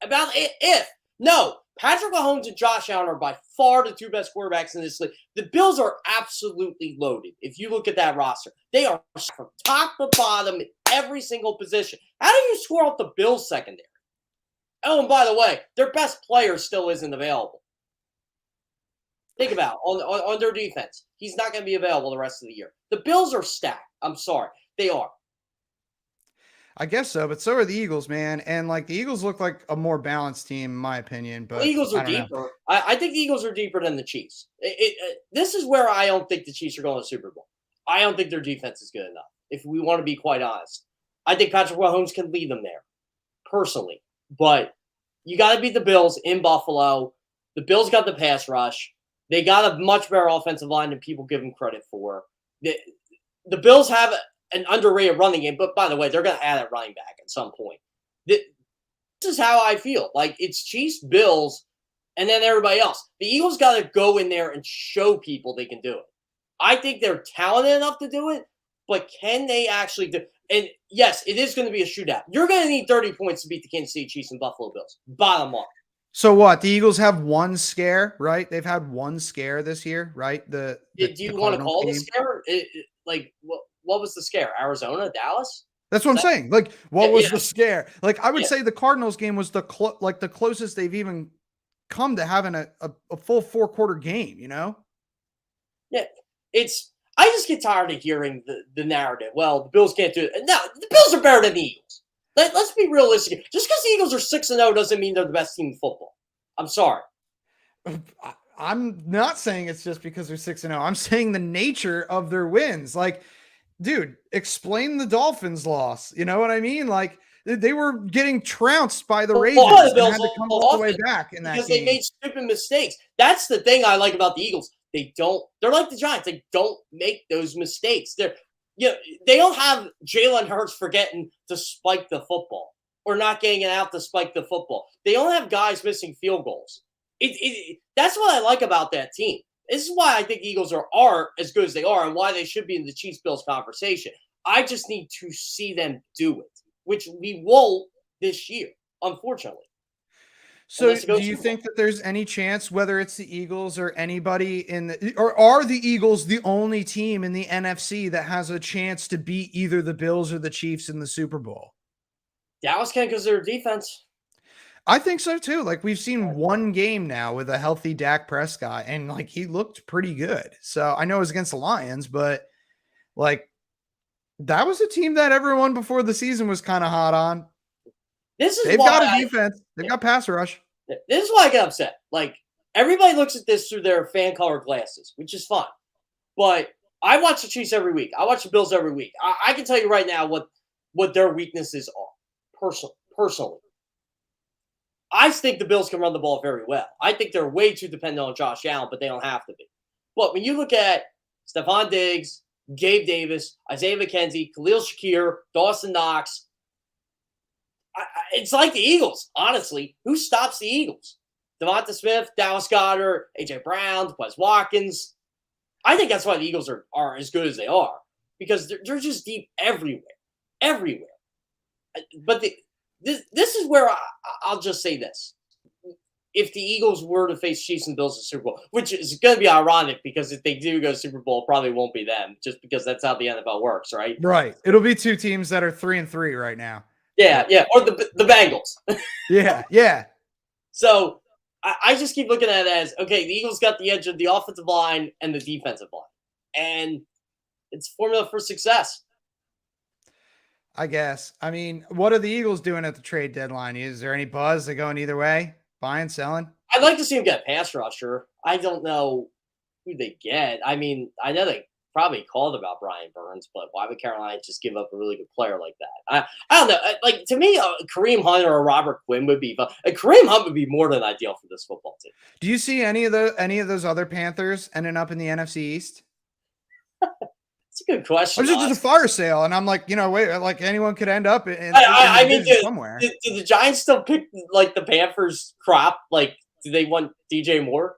it. If. No, Patrick Mahomes and Josh Allen are by far the 2 best quarterbacks in this league. The Bills are absolutely loaded. If you look at that roster, they are from top to bottom in every single position. How do you score out the Bills secondary? Oh, and by the way, their best player still isn't available. Think about it. On their defense. He's not going to be available the rest of the year. The Bills are stacked. I'm sorry. They are. I guess so, but so are the Eagles, man. And like the Eagles look like a more balanced team, in my opinion. But The Eagles are deeper. I think the Eagles are deeper than the Chiefs. This is where I don't think the Chiefs are going to the Super Bowl. I don't think their defense is good enough, if we want to be quite honest. I think Patrick Mahomes can lead them there, personally. But you got to beat the Bills in Buffalo. The Bills got the pass rush. They got a much better offensive line than people give them credit for. The Bills have an underrated running game, but by the way, they're going to add a running back at some point. This is how I feel. Like, it's Chiefs, Bills, and then everybody else. The Eagles got to go in there and show people they can do it. I think they're talented enough to do it, but can they actually do it? And yes, it is going to be a shootout. You're going to need 30 points to beat the Kansas City Chiefs and Buffalo Bills. Bottom line. So what? The Eagles have one scare, right? They've had one scare this year, right? Do you want to call it a scare? What was the scare? Arizona, Dallas? That's what I'm saying. Like, what was yeah. the scare? Like, I would say the Cardinals game was the closest they've even come to having a full 4-quarter game, you know? Yeah. I just get tired of hearing the narrative. Well, the Bills can't do it. No, the Bills are better than the Eagles. Let's be realistic. Just because the Eagles are 6-0 doesn't mean they're the best team in football. I'm sorry. I'm not saying it's just because they're 6-0. I'm saying the nature of their wins. Like, dude, explain the Dolphins loss. You know what I mean? Like, they were getting trounced by the Ravens and had to come all the way back in that game. Because they made stupid mistakes. That's the thing I like about the Eagles. They're like the Giants. They don't make those mistakes. They don't have Jalen Hurts forgetting to spike the football or not getting it out to spike the football. They don't have guys missing field goals. That's what I like about that team. This is why I think Eagles are as good as they are and why they should be in the Chiefs-Bills conversation. I just need to see them do it, which we won't this year, unfortunately. So do you think that there's any chance, whether it's the Eagles or anybody or are the Eagles the only team in the NFC that has a chance to beat either the Bills or the Chiefs in the Super Bowl? Dallas can because of their defense. I think so too. Like, we've seen one game now with a healthy Dak Prescott, and like, he looked pretty good. So I know it was against the Lions, but like, that was a team that everyone before the season was kind of hot on. They've got a defense. They've got pass rush. This is why I get upset. Like, everybody looks at this through their fan-colored glasses, which is fine. But I watch the Chiefs every week. I watch the Bills every week. I can tell you right now what their weaknesses are, personally. I think the Bills can run the ball very well. I think they're way too dependent on Josh Allen, but they don't have to be. But when you look at Stephon Diggs, Gabe Davis, Isaiah McKenzie, Khalil Shakir, Dawson Knox, it's like the Eagles, honestly. Who stops the Eagles? Devonta Smith, Dallas Goedert, A.J. Brown, Wes Watkins. I think that's why the Eagles are as good as they are, because they're just deep everywhere. But this is where I'll just say this. If the Eagles were to face Chiefs and Bills in the Super Bowl, which is going to be ironic because if they do go to Super Bowl, it probably won't be them, just because that's how the NFL works, right? Right. It'll be two teams that are 3-3 right now. Yeah, or the Bengals. Yeah. So I just keep looking at it as, okay, the Eagles got the edge of the offensive line and the defensive line. And it's formula for success. I guess. I mean, what are the Eagles doing at the trade deadline? Is there any buzz? They going either way? Buying, selling? I'd like to see them get a pass rusher. I don't know who they get. I mean, I know they probably called about Brian Burns, but why would Carolina just give up a really good player like that? I don't know. Like, to me, Kareem Hunt or Robert Quinn would be fun. Kareem Hunt would be more than ideal for this football team. Do you see any of those other Panthers ending up in the NFC East? It's a good question. Or just a fire sale, and I'm like, wait, like anyone could end up in I mean, somewhere. Do the Giants still pick like the Panthers crop? Like, do they want DJ Moore?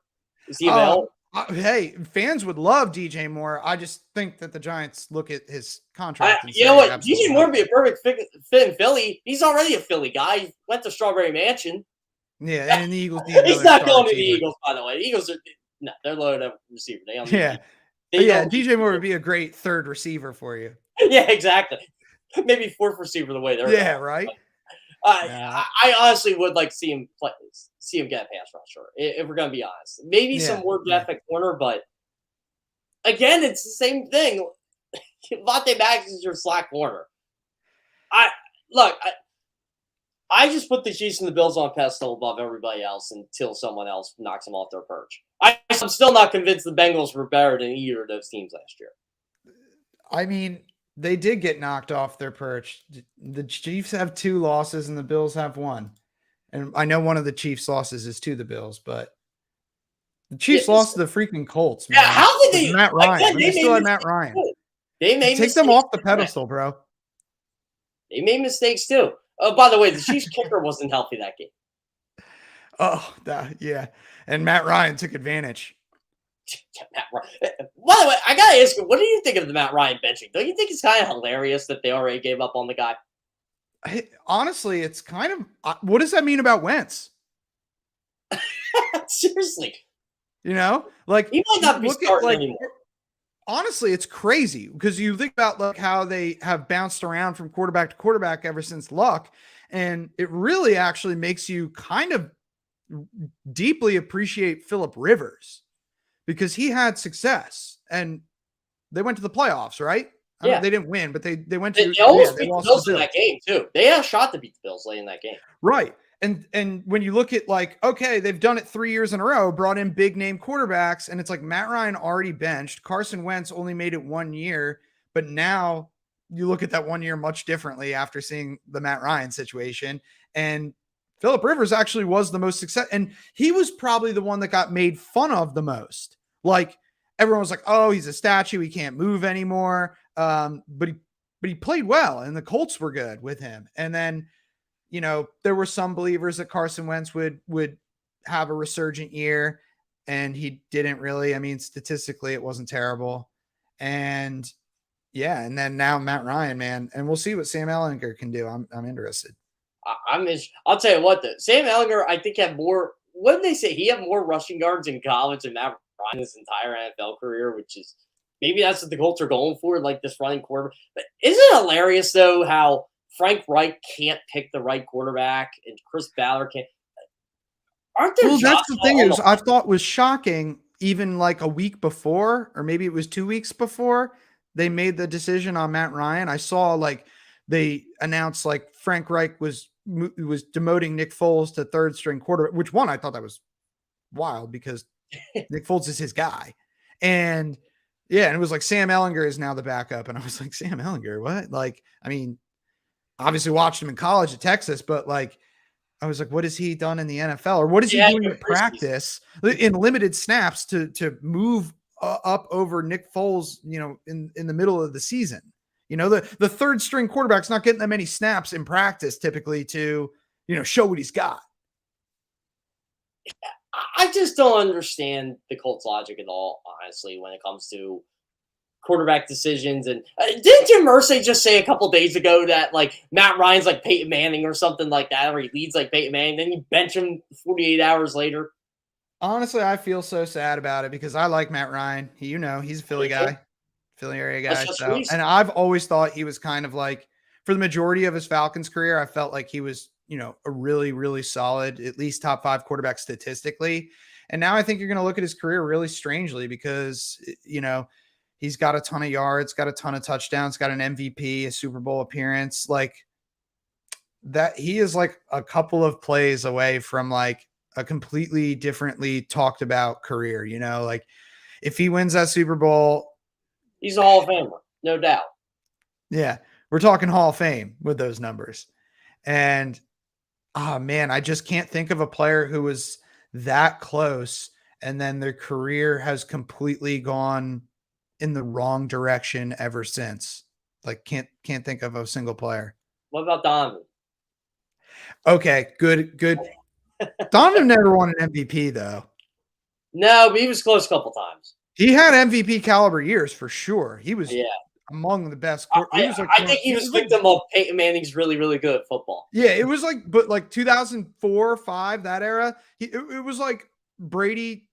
Is he available? Hey, fans would love DJ Moore. I just think that the Giants look at his contract. You know what? DJ Moore would be a perfect fit in Philly. He's already a Philly guy. He went to Strawberry Mansion. Yeah, and the Eagles. He's not going to the Eagles, by the way. The Eagles they're loaded up receiver. They don't DJ Moore would be a great third receiver for you. Yeah, exactly. Maybe fourth receiver the way they're going. Right. I honestly would like to see him get a pass rusher. If we're gonna be honest, maybe some more depth at corner, but again, it's the same thing. Vontae Maddox is your slot corner. I just put the Chiefs and the Bills on pedestal above everybody else until someone else knocks them off their perch. I'm still not convinced the Bengals were better than either of those teams last year. I mean, they did get knocked off their perch. The Chiefs have 2 losses and the Bills have 1. And I know one of the Chiefs' losses is to the Bills, but the Chiefs lost to the freaking Colts, man. Yeah, how did they? Matt Ryan. Again, They still had Matt Ryan. Too. They made Take them off the pedestal, bro. They made mistakes too. Oh, by the way, the Chiefs kicker wasn't healthy that game. Oh, yeah. And Matt Ryan took advantage. Matt Ryan. By the way, I gotta ask you, what do you think of the Matt Ryan benching? Don't you think it's kind of hilarious that they already gave up on the guy? Honestly, it's kind of what does that mean about Wentz? Seriously, like he might not be starting anymore. Honestly, it's crazy because you think about like how they have bounced around from quarterback to quarterback ever since Luck, and it really actually makes you kind of deeply appreciate Phillip Rivers because he had success and they went to the playoffs, right? Yeah, they didn't win, but they went to. They almost beat the Bills in that game too. They had a shot to beat the Bills late in that game, right? And when you look at like, okay, they've done it 3 years in a row, brought in big name quarterbacks, and it's like Matt Ryan already benched. Carson Wentz only made it 1 year, but now you look at that 1 year much differently after seeing the Matt Ryan situation. And Phillip Rivers actually was the most success, and he was probably the one that got made fun of the most. Like everyone was like, "Oh, he's a statue; he can't move anymore." But he played well, and the Colts were good with him, and then. There were some believers that Carson Wentz would have a resurgent year, and he didn't really. I mean, statistically, it wasn't terrible. And and then now Matt Ryan, man, and we'll see what Sam Ehlinger can do. I'm interested. I'll tell you what, though. Sam Ehlinger, I think, had more. What did they say? He had more rushing yards in college than Matt Ryan his entire NFL career, which is maybe that's what the Colts are going for, like this running quarterback. But isn't it hilarious though how Frank Reich can't pick the right quarterback, and Chris Ballard can't. Aren't there? Well, that's the thing is, I thought was shocking. Even like a week before, or maybe it was 2 weeks before, they made the decision on Matt Ryan. I saw like they announced like Frank Reich was demoting Nick Foles to 3rd string quarterback. Which one I thought that was wild because Nick Foles is his guy, and it was like Sam Ehlinger is now the backup, and I was like, Sam Ehlinger, what? Like, I mean. Obviously watched him in college at Texas, but like, I was like, what has he done in the NFL or what is he doing in practice in limited snaps to move up over Nick Foles, in the middle of the season? The 3rd string quarterback's not getting that many snaps in practice typically to, show what he's got. I just don't understand the Colts logic at all, honestly, when it comes to quarterback decisions. And didn't Jim Irsay just say a couple days ago that like Matt Ryan's like Peyton Manning or something like that, or he leads like Peyton Manning, then you bench him 48 hours later? Honestly, I feel so sad about it because I like Matt Ryan. He's a Philly guy, Philly area guy. So, and I've always thought he was kind of like, for the majority of his Falcons career, I felt like he was, a really, really solid, at least top 5 quarterback statistically. And now I think you're going to look at his career really strangely because, he's got a ton of yards, got a ton of touchdowns, got an MVP, a Super Bowl appearance. Like that, he is like a couple of plays away from like a completely differently talked about career. Like if he wins that Super Bowl, he's a Hall of Famer, no doubt. Yeah, we're talking Hall of Fame with those numbers. And man, I just can't think of a player who was that close and then their career has completely gone in the wrong direction ever since. Like can't think of a single player. What about Donovan? Okay, good. Donovan never won an MVP though. No, but he was close a couple times. He had MVP caliber years for sure. He was among the best. I think he was victim of Peyton Manning's really, really good at football. Yeah, it was like, but like 2004, 5, that era, it was like Brady,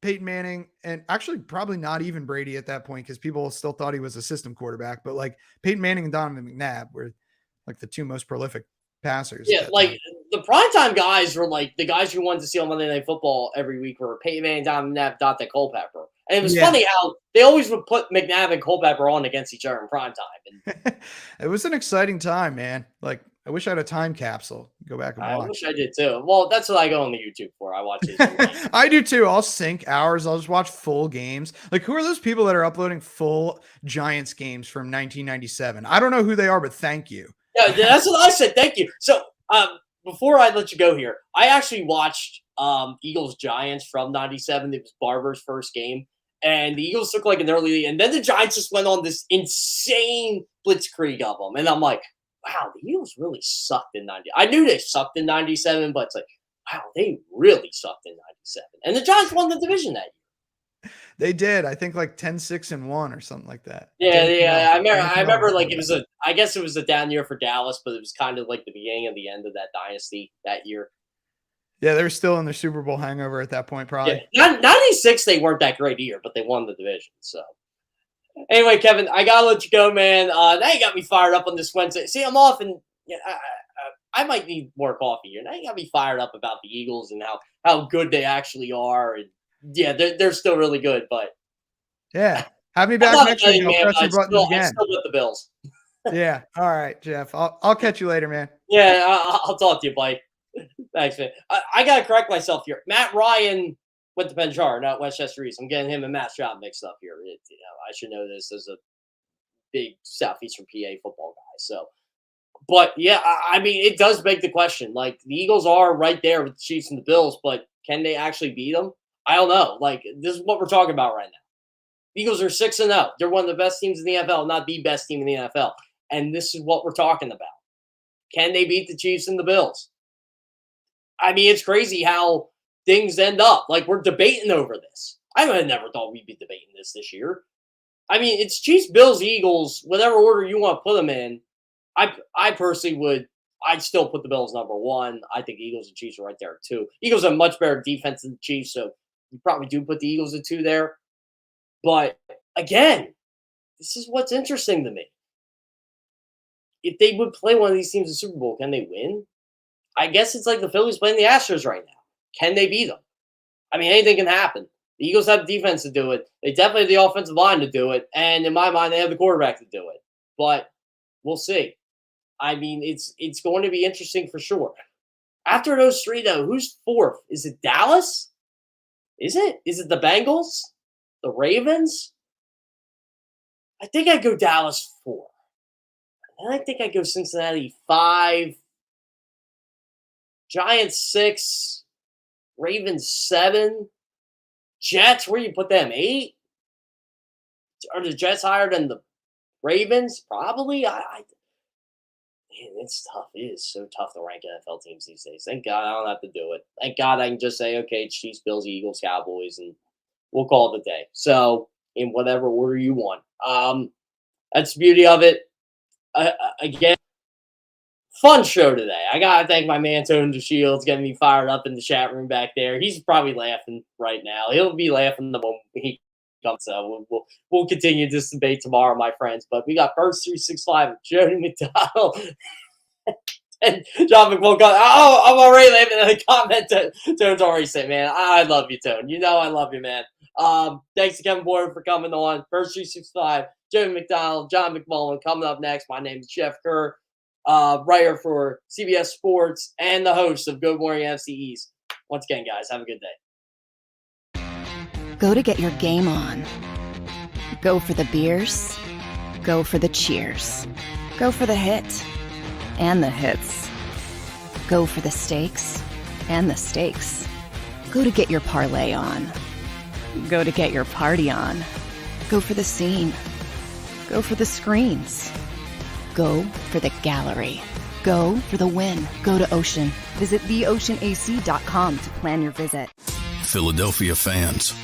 Peyton Manning, and actually probably not even Brady at that point because people still thought he was a system quarterback. But like Peyton Manning and Donovan McNabb were like the 2 most prolific passers. Yeah, like the primetime guys were like the guys you wanted to see on Monday Night Football every week were Peyton Manning, Donovan McNabb, Dante Culpepper. And it was funny how they always would put McNabb and Culpepper on against each other in primetime. And it was an exciting time, man. Like, I wish I had a time capsule. Go back and watch. I wish I did too. Well, that's what I go on the YouTube for. I watch it. I do too. I'll sync hours. I'll just watch full games. Like, who are those people that are uploading full Giants games from 1997? I don't know who they are, but thank you. Yeah, that's what I said. Thank you. So, before I let you go here, I actually watched Eagles Giants from 97. It was Barber's first game. And the Eagles took like an early lead. And then the Giants just went on this insane blitzkrieg of them. And I'm like, wow, the Eagles really sucked in 90. I knew they sucked in 97, but it's like, wow, they really sucked in 97. And the Giants won the division that year. They did. I think like 10-6-1 or something like that. Yeah. I remember like I guess it was a down year for Dallas, but it was kind of like the beginning of the end of that dynasty that year. Yeah, they were still in their Super Bowl hangover at that point, probably. Yeah, 96, they weren't that great either, but they won the division. So, anyway, Kevin, I gotta let you go, man. Now you got me fired up on this Wednesday. See, I'm off, and I might need more coffee here. Now you got me fired up about the Eagles and how good they actually are. And yeah, they're still really good, but yeah, have me back next week. I'll press your buttons again. I'm still with the Bills. Yeah, all right, Jeff. I'll catch you later, man. Yeah, I'll talk to you, Blake. Thanks, man. I got to correct myself here. Matt Ryan went to Penchar, not Westchester East. I'm getting him and Matt Stroud mixed up here. I should know this as a big Southeastern PA football guy. So, but yeah, I mean, it does beg the question. Like, the Eagles are right there with the Chiefs and the Bills, but can they actually beat them? I don't know. Like, this is what we're talking about right now. The Eagles are 6-0. They're one of the best teams in the NFL, not the best team in the NFL. And this is what we're talking about. Can they beat the Chiefs and the Bills? I mean, it's crazy how things end up. Like, we're debating over this. I never thought we'd be debating this year. I mean, it's Chiefs, Bills, Eagles, whatever order you want to put them in. I personally would. I'd still put the Bills number one. I think Eagles and Chiefs are right there too. Eagles have much better defense than the Chiefs, so you probably do put the Eagles at 2 there. But again, this is what's interesting to me. If they would play one of these teams in the Super Bowl, can they win? I guess it's like the Phillies playing the Astros right now. Can they beat them? I mean, anything can happen. The Eagles have the defense to do it. They definitely have the offensive line to do it. And in my mind, they have the quarterback to do it. But we'll see. I mean, it's going to be interesting for sure. After those 3, though, who's 4th? Is it Dallas? Is it? Is it the Bengals? The Ravens? I think I'd go Dallas 4. And I think I'd go Cincinnati 5. Giants 6, Ravens 7, Jets, where do you put them? 8? Are the Jets higher than the Ravens? Probably. Man, it's tough. It is so tough to rank NFL teams these days. Thank God I don't have to do it. Thank God I can just say, okay, Chiefs, Bills, Eagles, Cowboys, and we'll call it a day. So, in whatever order you want. That's the beauty of it. Again, fun show today. I got to thank my man, Tony DeShields, getting me fired up in the chat room back there. He's probably laughing right now. He'll be laughing the moment he comes. So we'll continue this debate tomorrow, my friends. But we got First 365 with Jody McDonald and John McMullen. Oh, I'm already laughing at the comment. Tone's already said, man, I love you, Tone. You know I love you, man. Thanks to Kevin Boyer for coming on. First 365, Jody McDonald, John McMullen. Coming up next, my name is Jeff Kerr. Writer for CBS Sports and the host of Good Morning NFC East. Once again, guys, have a good day. Go to get your game on. Go for the beers. Go for the cheers. Go for the hit and the hits. Go for the stakes and the stakes. Go to get your parlay on. Go to get your party on. Go for the scene. Go for the screens. Go for the gallery. Go for the win. Go to Ocean. Visit theoceanac.com to plan your visit. Philadelphia fans,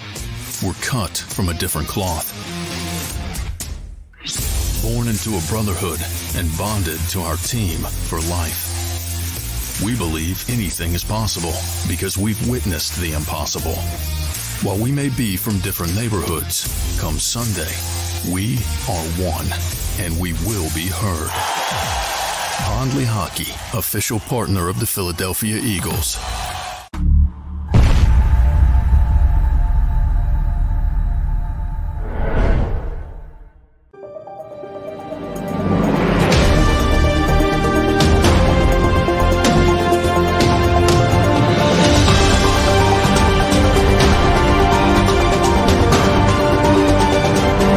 we're cut from a different cloth. Born into a brotherhood and bonded to our team for life. We believe anything is possible because we've witnessed the impossible. While we may be from different neighborhoods, come Sunday, we are one. And we will be heard. Pond Hockey, official partner of the Philadelphia Eagles.